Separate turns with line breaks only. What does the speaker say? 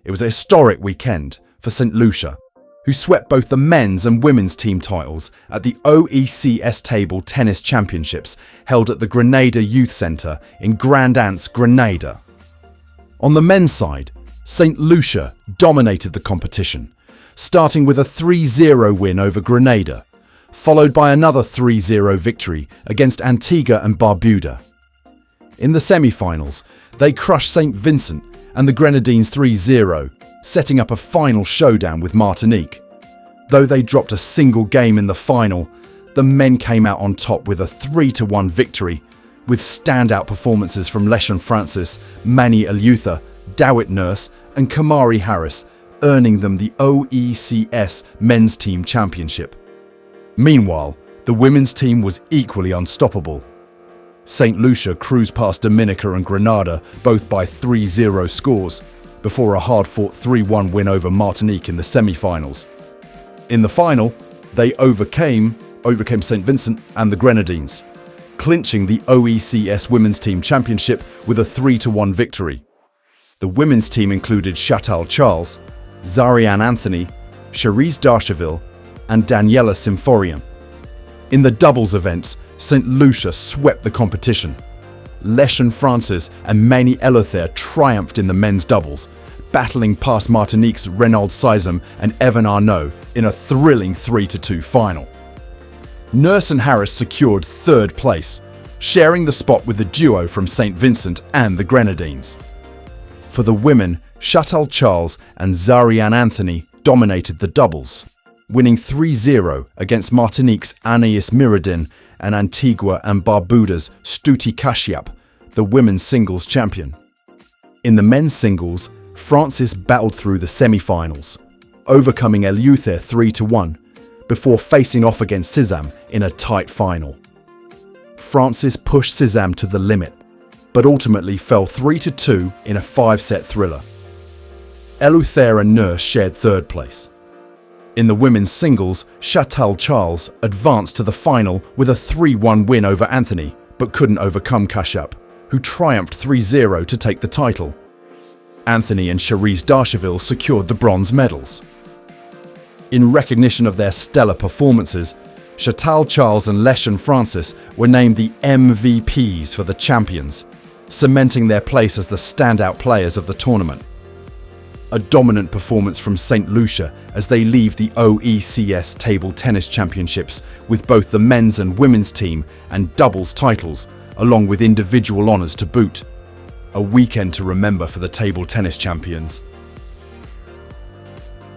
It was a historic weekend for St. Lucia, who swept both the men's and women's team titles at the OECS Table Tennis Championships held at the Grenada Youth Centre in Grand Anse, Grenada. On the men's side, St. Lucia dominated the competition, starting with a 3-0 win over Grenada, followed by another 3-0 victory against Antigua and Barbuda. In the semi-finals, they crushed St. Vincent and the Grenadines 3-0, setting up a final showdown with Martinique. Though they dropped a single game in the final, the men came out on top with a 3-1 victory, with standout performances from Lucian Francis, Manny Elutha, Dawit Nurse and Kamari Harris, earning them the OECS Men's Team Championship. Meanwhile, the women's team was equally unstoppable. St. Lucia cruised past Dominica and Grenada, both by 3-0 scores, before a hard-fought 3-1 win over Martinique in the semi-finals. In the final, they overcame St. Vincent and the Grenadines, clinching the OECS Women's Team Championship with a 3-1 victory. The women's team included Chantal Charles, Zariane Anthony, Cherise Darcheville, and Daniela Symphorian. In the doubles events, St. Lucia swept the competition. Lucian Francis and Manny Elutha triumphed in the men's doubles, battling past Martinique's Renaud Sizem and Evan Arnaud in a thrilling 3-2 final. Nurse and Harris secured third place, sharing the spot with the duo from St. Vincent and the Grenadines. For the women, Chantal Charles and Zariane Anthony dominated the doubles, winning 3-0 against Martinique's Anaïs Miradin and Antigua and Barbuda's Stuti Kashyap, the women's singles champion. In the men's singles, Francis battled through the semi-finals, overcoming Elutha 3-1, before facing off against Sizam in a tight final. Francis pushed Sizam to the limit, but ultimately fell 3-2 in a 5-set thriller. Elutha and Nurse shared third place. In the women's singles, Chantal Charles advanced to the final with a 3-1 win over Anthony, but couldn't overcome Kashyap, who triumphed 3-0 to take the title. Anthony and Cherise Darcheville secured the bronze medals. In recognition of their stellar performances, Chantal Charles and Lucian Francis were named the MVPs for the champions, cementing their place as the standout players of the tournament. A dominant performance from St. Lucia as they leave the OECS Table Tennis Championships with both the men's and women's team and doubles titles, along with individual honours to boot. A weekend to remember for the table tennis champions.